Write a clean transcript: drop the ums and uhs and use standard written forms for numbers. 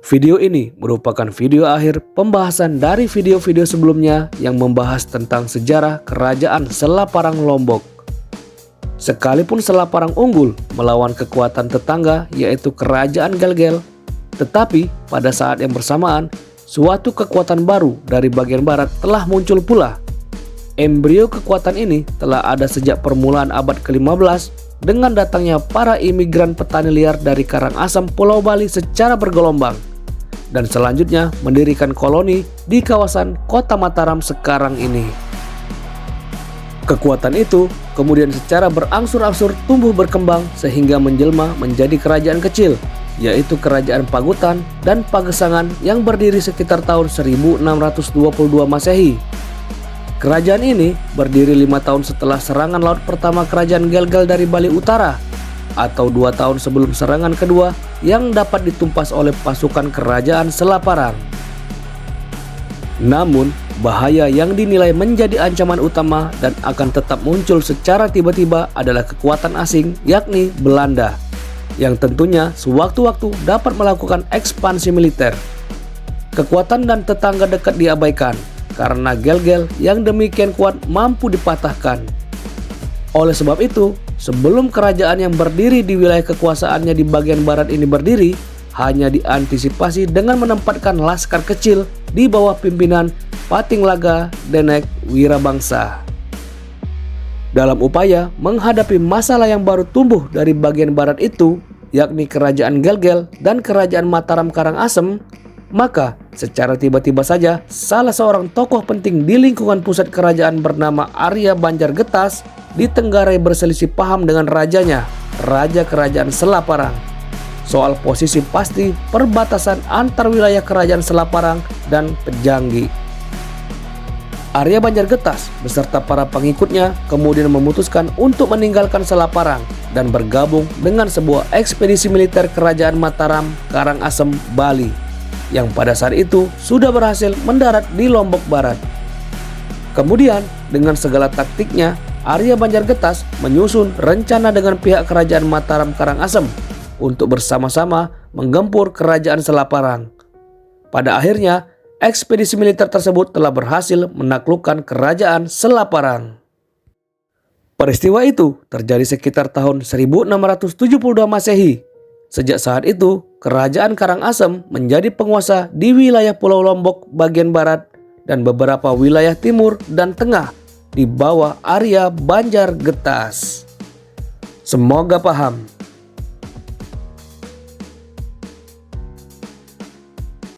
Video ini merupakan video akhir pembahasan dari video-video sebelumnya yang membahas tentang sejarah Kerajaan Selaparang Lombok. Sekalipun Selaparang unggul melawan kekuatan tetangga yaitu Kerajaan Gelgel, tetapi pada saat yang bersamaan, suatu kekuatan baru dari bagian barat telah muncul pula. Embrio kekuatan ini telah ada sejak permulaan abad ke-15 dengan datangnya para imigran petani liar dari Karangasem, Pulau Bali secara bergelombang, dan selanjutnya mendirikan koloni di kawasan Kota Mataram sekarang ini. Kekuatan itu kemudian secara berangsur-angsur tumbuh berkembang sehingga menjelma menjadi kerajaan kecil, yaitu Kerajaan Pagutan dan Pagesangan yang berdiri sekitar tahun 1622 Masehi. Kerajaan ini berdiri 5 tahun setelah serangan laut pertama Kerajaan Gelgel dari Bali Utara, atau 2 tahun sebelum serangan kedua yang dapat ditumpas oleh pasukan Kerajaan Selaparang. Namun, bahaya yang dinilai menjadi ancaman utama dan akan tetap muncul secara tiba-tiba adalah kekuatan asing, yakni Belanda, yang tentunya sewaktu-waktu dapat melakukan ekspansi militer. Kekuatan dan tetangga dekat diabaikan, karena Gelgel yang demikian kuat mampu dipatahkan. Oleh sebab itu, sebelum kerajaan yang berdiri di wilayah kekuasaannya di bagian barat ini berdiri, hanya diantisipasi dengan menempatkan laskar kecil di bawah pimpinan Patinglaga Denek Wirabangsa. Dalam upaya menghadapi masalah yang baru tumbuh dari bagian barat itu, yakni Kerajaan Gelgel dan Kerajaan Mataram Karangasem, maka secara tiba-tiba saja salah seorang tokoh penting di lingkungan pusat kerajaan bernama Arya Banjargetas ditenggarai berselisih paham dengan rajanya, Raja Kerajaan Selaparang, soal posisi pasti perbatasan antar wilayah Kerajaan Selaparang dan Pejanggi. Arya Banjargetas beserta para pengikutnya kemudian memutuskan untuk meninggalkan Selaparang dan bergabung dengan sebuah ekspedisi militer Kerajaan Mataram Karangasem, Bali, yang pada saat itu sudah berhasil mendarat di Lombok Barat. Kemudian dengan segala taktiknya, Arya Banjargetas menyusun rencana dengan pihak Kerajaan Mataram Karangasem untuk bersama-sama menggempur Kerajaan Selaparang. Pada akhirnya, ekspedisi militer tersebut telah berhasil menaklukkan Kerajaan Selaparang. Peristiwa itu terjadi sekitar tahun 1672 Masehi. Sejak saat itu, Kerajaan Karangasem menjadi penguasa di wilayah Pulau Lombok bagian barat dan beberapa wilayah timur dan tengah di bawah Arya Banjargetas. Semoga paham.